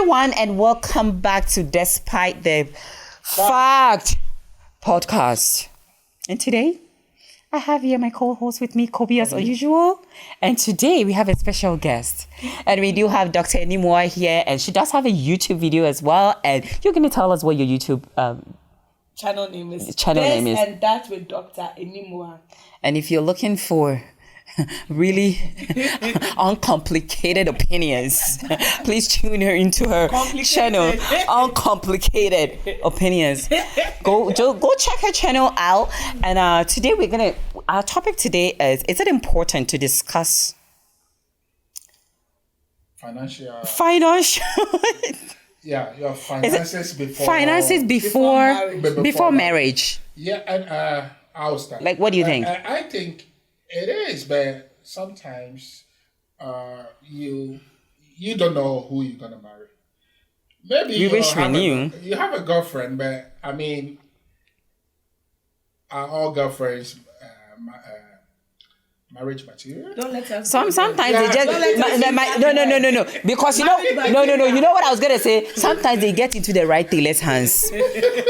everyone, and welcome back to Despite the Fact podcast. And today, I have here my co-host with me, Kobe, as usual. And today, we have a special guest. And we do have Dr. Enimwa here, and she does have a YouTube video as well. And you're going to tell us what your YouTube channel name is. And that's with Dr. Enimwa. And if you're looking for really uncomplicated opinions, please tune her into her channel, Uncomplicated Opinions. Go check her channel out. And today our topic today is it important to discuss financial yeah, your finances before marriage. Yeah, and I'll start. Like, what do you think? I think it is, but sometimes you don't know who you're gonna marry. Maybe we wish we knew. You have a girlfriend, but I mean, are all girlfriends marriage material? Don't let us. Sometimes they just no. Because you know what I was gonna say. Sometimes they get into the right tailor's hands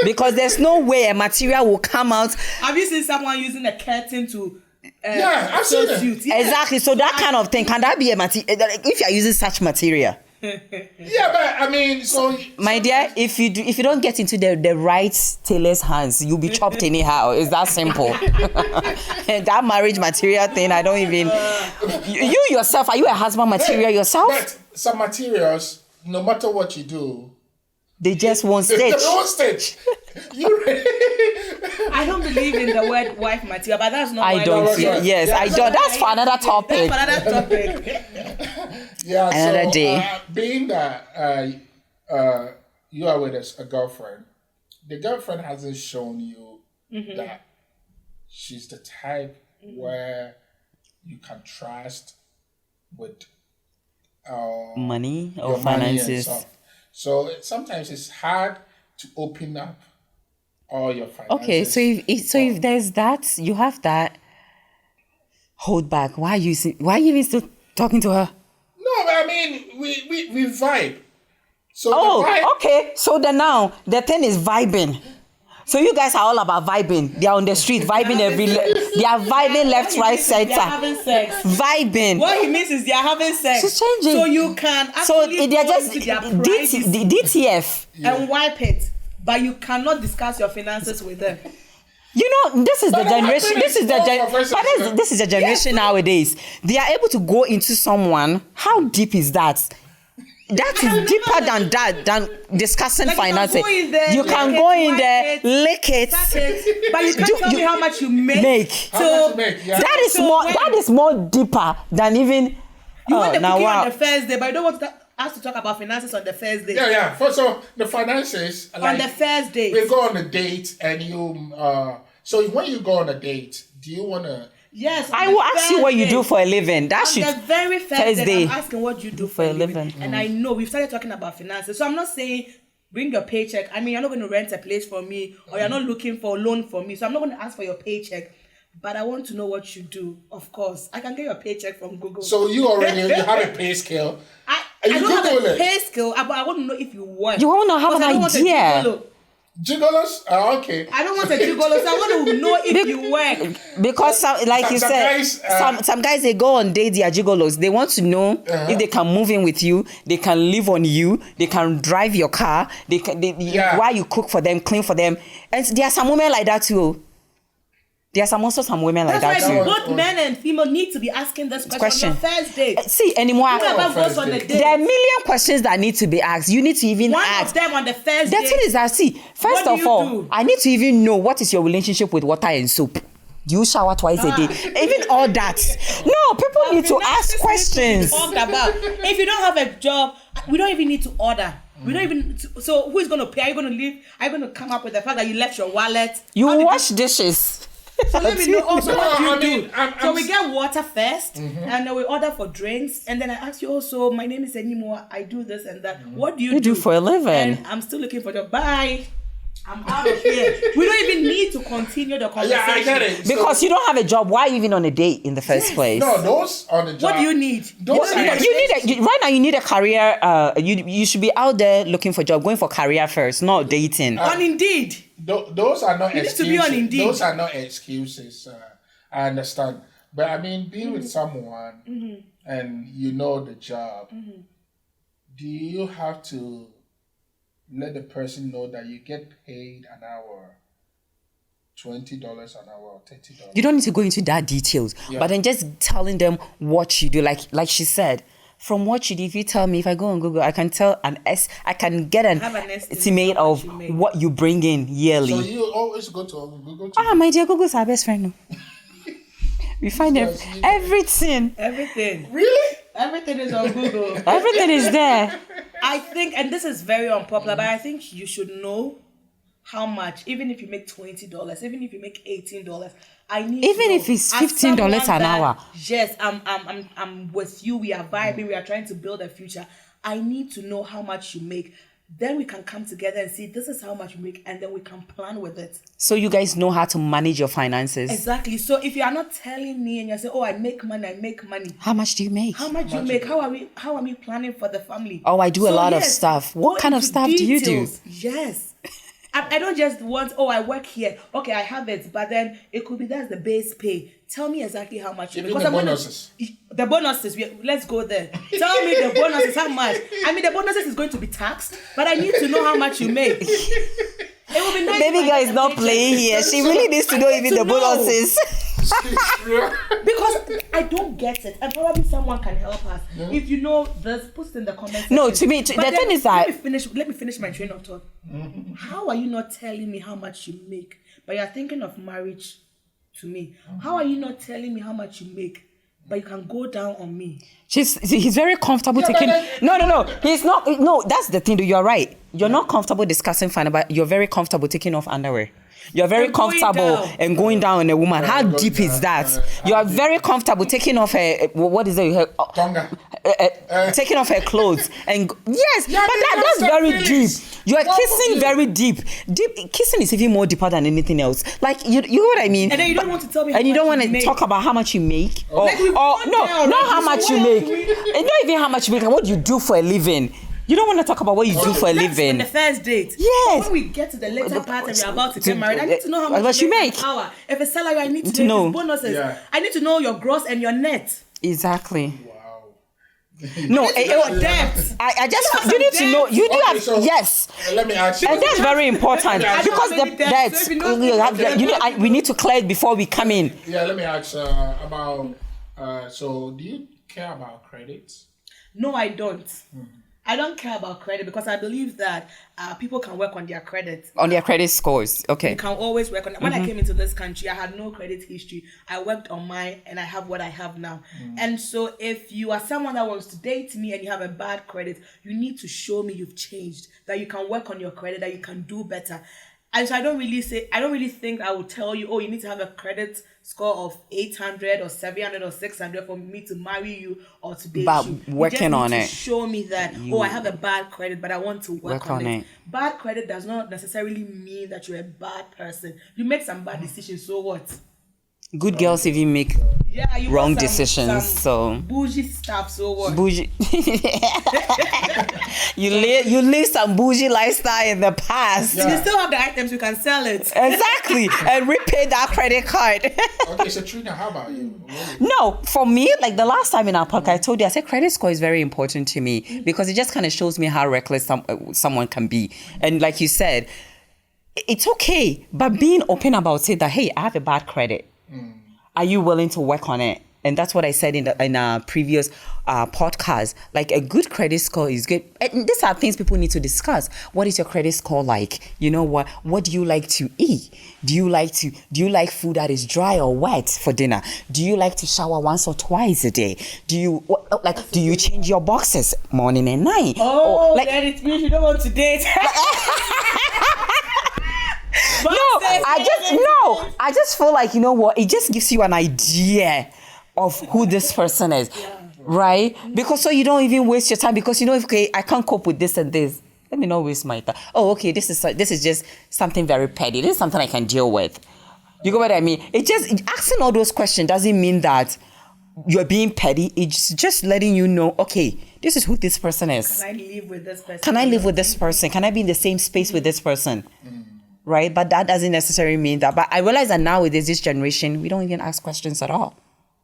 because there's no way a material will come out. Have you seen someone using a curtain to? I've seen it. Yeah. Exactly. So that kind of thing, can that be a material? If you are using such material. Yeah, but I mean, so my dear, if you don't get into the right tailor's hands, you'll be chopped anyhow. It's that simple. And that marriage material thing, I don't even. You yourself, are you a husband material yourself? But some materials, no matter what you do, they just won't stitch. They won't stitch. I don't believe in the word wife material, but that's not. I don't. Yes, I don't. That's for another topic. Yeah, another day. Being that you are with a girlfriend, the girlfriend hasn't shown you that she's the type where you can trust with money or finances. So sometimes it's hard to open up all your finances. Okay, so if there's that, you have that. Hold back. Why are you even still talking to her? No, but I mean we vibe. So okay. So then now the thing is vibing. So you guys are all about vibing. They are on the street vibing they are vibing left, right, center. They are having sex. Vibing. What he means is they are having sex. She's changing. So you can actually they're just to their DTF and wipe it, but you cannot discuss your finances with them. You know, this is the generation. This is the generation nowadays. They are able to go into someone. How deep is that? That is deeper than discussing finances. You can go in there, lick it, but you can't tell me how much you make. That is more deeper than even. You want the cooking on the first day, but you don't want us to talk about finances on the first day. Yeah. So the finances on the first day. We go on a date, and you. So when you go on a date, do you want to? Yes, I will ask you what you do for a living. That should the very first day. I'm asking what you do for a living. And I know we've started talking about finances. So I'm not saying bring your paycheck. I mean, you're not going to rent a place for me, or you're not looking for a loan for me. So I'm not going to ask for your paycheck. But I want to know what you do. Of course, I can get your paycheck from Google. So you have a pay scale. I don't have a pay scale, but I want to know if you work. You want to have an idea. Gigolos? Okay. I don't want a gigolo, so I want to know if you work. Because some guys, they go on dates, they are gigolos. They want to know if they can move in with you, they can live on you, they can drive your car, while you cook for them, clean for them. And there are some women like that too. There are also some women like that too. Both men and female need to be asking this question on the first date. See, anymore. There are a million questions that need to be asked. You need to even ask. One of them on the first date. The thing is that, first of all, I need to even know what is your relationship with water and soap. Do you shower twice a day? Even all that. No, people need to ask questions. If you don't have a job, we don't even need to order. We don't even. So who is going to pay? Are you going to leave? Are you going to come up with the fact that you left your wallet? You wash dishes. So let me know also what you do. So we get water first, and then we order for drinks, and then I ask you also, my name is Enimwa, I do this and that. What do you do for a living? And I'm still looking for the bye. I'm out of here. We don't even need to continue the conversation. Yeah, I get it. Because you don't have a job. Why are you even on a date in the first place? No, those on the job. What do you need? Those are Right now you need a career. You should be out there looking for a job, going for career first, not dating. On Indeed. Those are not You need excuses. to be on Indeed. Those are not excuses. I understand, but I mean, being with someone and you know the job, do you have to let the person know that you get paid an hour, $20 an hour, or $30? You don't need to go into that details, but then just telling them what you do, like she said. From what you do, if you tell me, if I go on Google, I can tell I can get an estimate of what you bring in yearly. So you always go to Google? My dear, Google's our best friend. We find everything. Everything. Really? Everything is on Google. Everything is there. I think, and this is very unpopular, but I think you should know how much, even if you make $20, even if you make $18, I need even to know, if it's $15 an hour. Yes, I'm with you. We are vibing. We are trying to build a future. I need to know how much you make. Then we can come together and see this is how much you make, and then we can plan with it. So you guys know how to manage your finances. Exactly. So if you are not telling me and you're saying, "Oh, I make money," how much do you make? How much do you make? How are we planning for the family? Oh, I do a lot of stuff. What kind of stuff do you do? Yes. I don't just want, I work here. Okay, I have it, but then it could be that's the base pay. Tell me exactly how much. Even the bonuses. The bonuses, let's go there. Tell me the bonuses, how much. I mean, the bonuses is going to be taxed, but I need to know how much you make. It will be nice. Baby girl is not playing here. She really needs to know even the bonuses. Because I don't get it, and probably someone can help us. If you know this, put it in the comments. No, to me, the thing is that let me finish my train of thought. How are you not telling me how much you make, but you're thinking of marriage to me? How are you not telling me how much you make, but you can go down on me? He's very comfortable taking. No. He's not. No, that's the thing. You're right. You're not comfortable discussing finance, but you're very comfortable taking off underwear. You're very comfortable and going down on a woman. How deep is that? You are very comfortable taking off her, what is it? Taking off her clothes. And yes, but that's very deep. You are kissing very deep. Kissing is even more deeper than anything else. Like, you know what I mean? And then you don't want to tell me how and you much don't want you to make. talk about how much you make. Or Like not how much you make. And not even how much you make. What you do for a living. You don't want to talk about what you do for a living. In the first date. Yes. But when we get to the later part and we're about to get married, I need to know how much you make. Per hour. If it's salary, I need to know bonuses. Yeah. I need to know your gross and your net. Exactly. Wow. No, debt. I just you need to know. You do have yes. Let me ask you. And that's very important because the debts. We need to clear it before we come in. Yeah, let me ask about. So, do you care about credit? No, I don't. I don't care about credit because I believe that people can work on their credit. On their credit scores, okay. You can always work on it. When I came into this country, I had no credit history. I worked on mine and I have what I have now. And so if you are someone that wants to date me and you have a bad credit, you need to show me you've changed, that you can work on your credit, that you can do better. And so I don't really think I will tell you, you need to have a credit score of 800 or 700 or 600 for me to marry you or to date you. But working on it. Show me that, I have a bad credit, but I want to work on it. Bad credit does not necessarily mean that you're a bad person. You make some bad decisions, so what? Good girls even make wrong decisions. So bougie stuff. So what? Bougie. you live some bougie lifestyle in the past. Yeah. You still have the items. You can sell it. Exactly, and repay that credit card. Okay, so Trina, how about you? No, for me, like the last time in our podcast, I told you, I said credit score is very important to me because it just kind of shows me how reckless someone can be. And like you said, it's okay, but being open about it that, hey, I have a bad credit. Are you willing to work on it? And that's what I said in our previous podcast. Like a good credit score is good. And these are things people need to discuss. What is your credit score like? You know what? What do you like to eat? Do you like food that is dry or wet for dinner? Do you like to shower once or twice a day? Do you change your boxes morning and night? Then it means you don't want to date. I just feel like, you know what, it just gives you an idea of who this person is, right? Because so you don't even waste your time because you know, okay, I can't cope with this and this. Let me not waste my time. Oh, okay, this is just something very petty. This is something I can deal with. You get what I mean? It just asking all those questions doesn't mean that you're being petty. It's just letting you know, okay, this is who this person is. Can I live with this person? Can I live with this person? Can I be in the same space with this person? Right? But that doesn't necessarily mean that. But I realize that nowadays, this generation, we don't even ask questions at all.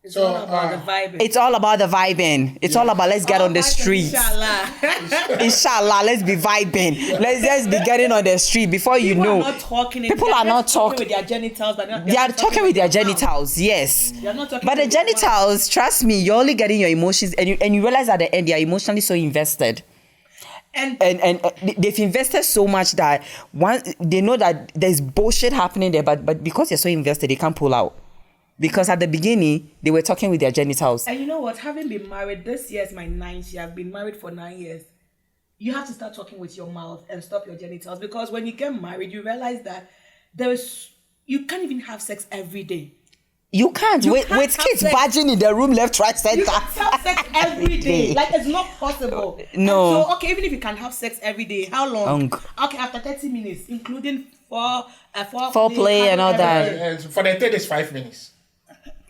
It's all about the vibing. It's all about the vibing. It's all about let's get on the streets. Inshallah, let's be vibing. Let's just be getting on the street before you People know. are not talking. People are not talking with their genitals, but they are talking with their genitals, yes. They're not talking But the with their genitals, trust me, you're only getting your emotions, and you realize at the end they are emotionally so invested. And they've invested so much that they know that there's bullshit happening there, but because they're so invested, they can't pull out. Because at the beginning, they were talking with their genitals. And you know what? Having been married, this year is my 9th year. I've been married for 9 years. You have to start talking with your mouth and stop your genitals. Because when you get married, you realize that you can't even have sex every day. You can't. With kids barging in the room left, right, center. You can't have sex every day. Like, it's not possible. No. And so, okay, even if you can have sex every day, how long? Okay, after 30 minutes, including foreplay and all that. And for the third is 5 minutes.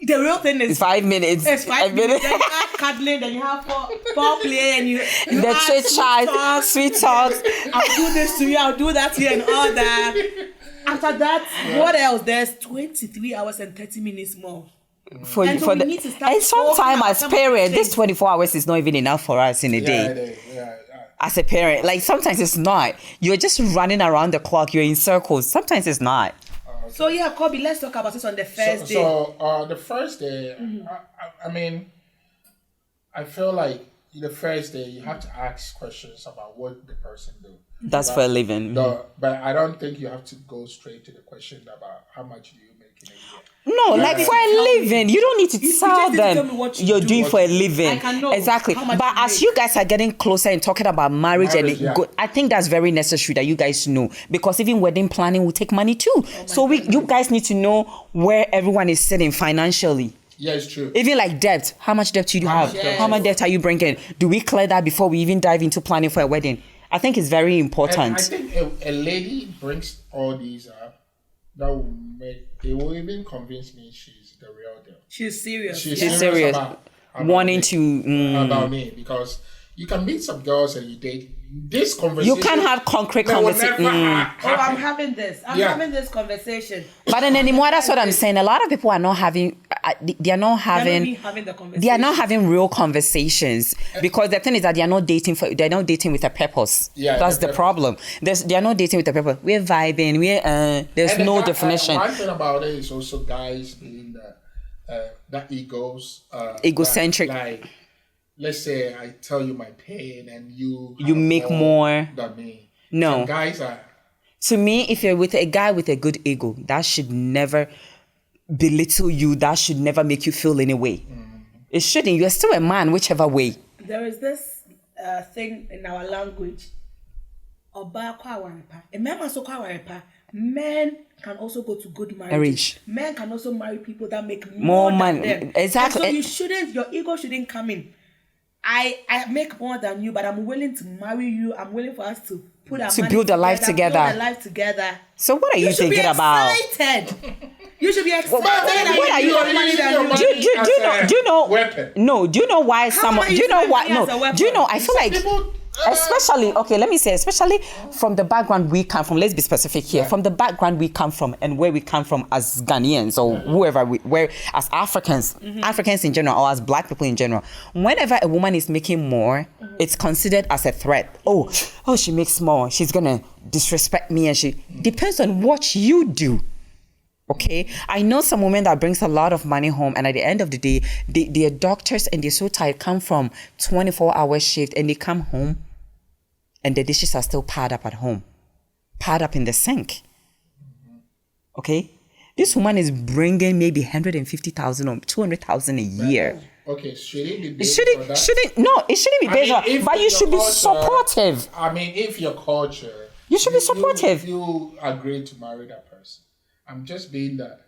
The real thing is 5 minutes. It's 5 minutes. Then you have cuddling, then you have foreplay, and you the chit chat, sweet talks. I'll do this to you, I'll do that to you, and all that. After that, what else? There's 23 hours and 30 minutes more. And sometimes as parents, this 24 hours is not even enough for us in a day. As a parent, like sometimes it's not. You're just running around the clock. You're in circles. Sometimes it's not. So yeah, Kobe, let's talk about this on the first day. So the first day, I mean, I feel like the first day you have to ask questions about what the person do. That's for a living. But I don't think you have to go straight to the question about how much do you make in a year. No, like for a living, you don't need to tell them you're doing for a living. I can know exactly. But as you guys are getting closer and talking about marriage I think that's very necessary that you guys know, because even wedding planning will take money too. You guys need to know where everyone is sitting financially. Yeah, it's true. Even like debt, how much debt do you have? Yes. How much debt are you bringing? Do we clear that before we even dive into planning for a wedding? I think it's very important. And I think a lady brings all these up, it will even convince me she's the real deal. She's serious. She's serious. About wanting about me, because you can meet some girls and you date. This conversation. You can't have concrete conversation. I'm having this. I'm having this conversation. But then anymore, that's what I'm saying. A lot of people are not having. They are not having real conversations, because the thing is that they're not dating with a purpose. Yeah, that's the problem. They are not dating with a purpose. We're vibing. There's no definition. One thing about it is also guys being that egocentric. Like, let's say I tell you my pain and you make more than me. No, some guys are. To me, if you're with a guy with a good ego, that should never belittle you. That should never make you feel any way. It shouldn't. You're still a man, whichever way. There is this thing in our language. Men can also go to good marriage. Men can also marry people that make more money. Than them. Exactly. And so your ego shouldn't come in. I make more than you, but I'm willing to marry you. I'm willing for us to put our money build a life together. Build a life together. So what are you thinking about? You should be excited. What are you? Do you know? Weapon. No. Do you know why someone? Do you know why? No. Do you know? I feel like. Especially from the background we come from. Let's be specific here. From the background we come from and where we come from as Ghanaians or whoever as Africans, Africans in general, or as Black people in general. Whenever a woman is making more, it's considered as a threat. Oh, she makes more. She's gonna disrespect me, and she depends on what you do. Okay, I know some women that brings a lot of money home, and at the end of the day, they are doctors and they're so tired, come from 24-hour shift, and they come home and the dishes are still piled up at home, piled up in the sink. Okay, this woman is bringing maybe 150,000 or 200,000 a year. Okay, should it be based on that? It shouldn't be based on, but you should be supportive. I mean, if your culture, you should be supportive. You agree to marry that person. I'm just being that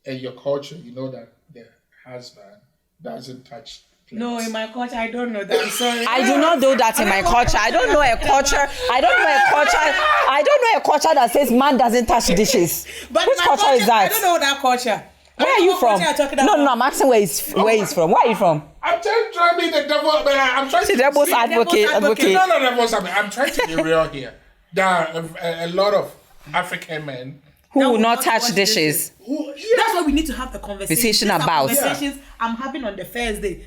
in your culture, you know that the husband doesn't touch No, in my culture, I don't know that. I'm sorry. I do not do that in my culture. I don't know a culture. I don't know a culture that says man doesn't touch dishes. But Which my culture is that? I don't know that culture. Where are you from? No, I'm asking where he's from. Where are you from? I'm trying to be the devil. I'm trying to the devil's advocate. No, devil's advocate. I'm trying to be real here. There are a lot of African men who will not touch dishes. That's what we need to have the conversation about. Conversations I'm having on the first day.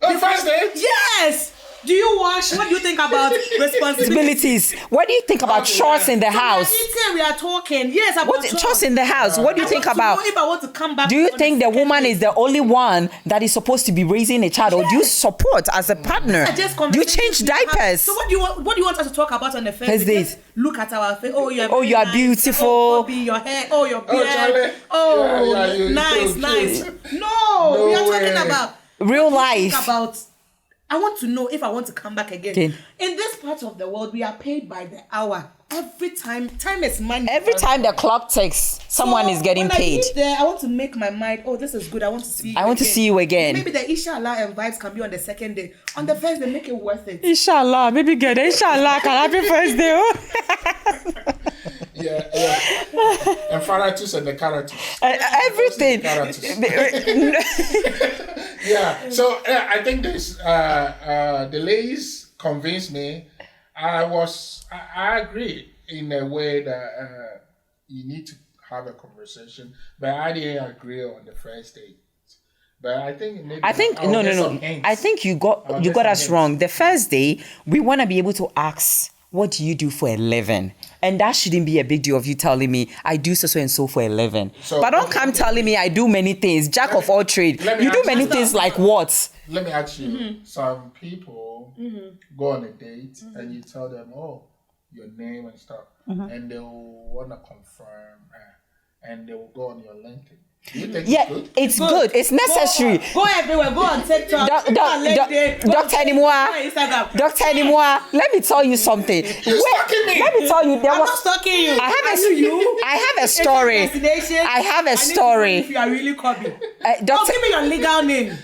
On the first day? Yes. Do you wash? What do you think about responsibilities? What do you think about chores in the house? We are talking. Yes, about chores in the house. What do you think about? If I want to come back, do you think the woman is the only one that is supposed to be raising a child, or do you support as a partner? Do you change diapers? So what do you want us to talk about on the first day? Look at our face. Oh, you are beautiful. Oh, your hair. Oh, your beard. Nice. No, we are talking about real life. I want to know if I want to come back again. Okay. In this part of the world, we are paid by the hour. Every time is money. Every time the clock ticks, someone is getting paid. I want to make my mind, oh, this is good. I want to see you to see you again. Maybe the inshallah and vibes can be on the second day. On the first day, make it worth it. Inshallah, maybe get inshallah. Can happy first day. Yeah. And Faratus and the characters. Everything. Yeah. So I think this the ladies convinced me. I agree in a way that you need to have a conversation, but I didn't agree on the first date. But I think no. I think you got us wrong. The first day, we want to be able to ask, what do you do for a living? And that shouldn't be a big deal of you telling me, I do so and so for a living. So, but don't come telling me I do many things, jack of all trade. You do many things like what? Let me ask you, some people go on a date and you tell them, oh, your name and stuff, and they will want to confirm, and they will go on your LinkedIn. It's good. It's necessary. Go everywhere. Go on TikTok. Dr. Animoa, let me tell you something. Let me tell you. I'm not stalking you. I have a story. If you are really coming. Give me your legal name.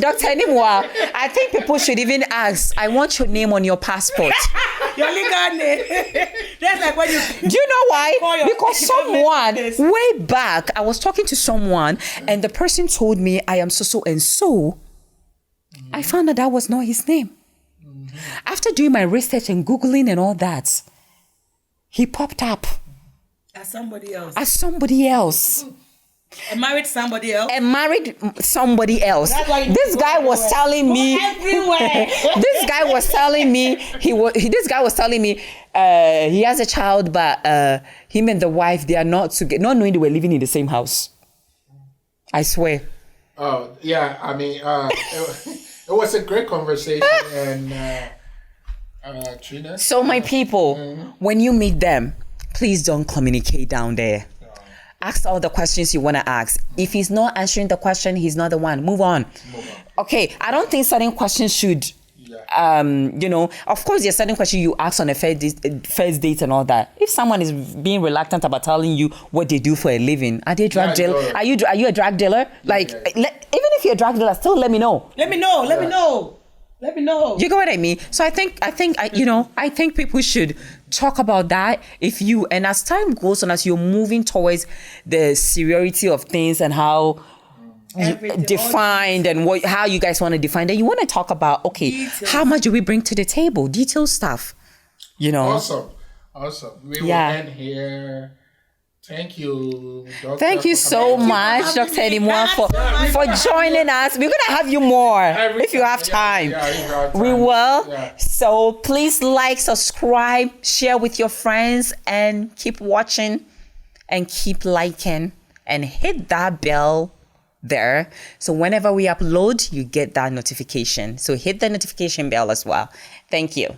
Dr. Animoa, I think people should even ask, I want your name on your passport. Your legal name. That's like when you. Do you know why? Because someone way back, I was talking to someone and the person told me I am so and so. I found that was not his name. After doing my research and Googling and all that, he popped up as somebody else. And married somebody else. This guy was telling me. This guy was telling me he has a child, but him and the wife, they are not together, not knowing they were living in the same house. I swear. Oh yeah, I mean, it was a great conversation, and Trina. So my people, when you meet them, please don't communicate down there. Ask all the questions you want to ask. If he's not answering the question, he's not the one. Move on. Okay, I don't think certain questions should, of course, there's certain questions you ask on a first date and all that. If someone is being reluctant about telling you what they do for a living, are they drug dealer? Are you a drug dealer? Even if you're a drug dealer, still let me know. Let me know. You get what I mean? So I think people should talk about that. And as time goes on, as you're moving towards the seriority of things and how defined and how you guys want to define that, you want to talk about, okay, details. How much do we bring to the table? Detail stuff, Awesome. We will end here. Thank you, Doctor. Thank you so much, Dr. Animoa, for joining us. We're going to have you more if you have time. We will. Yeah. So please like, subscribe, share with your friends, and keep watching and keep liking and hit that bell there. So whenever we upload, you get that notification. So hit the notification bell as well. Thank you.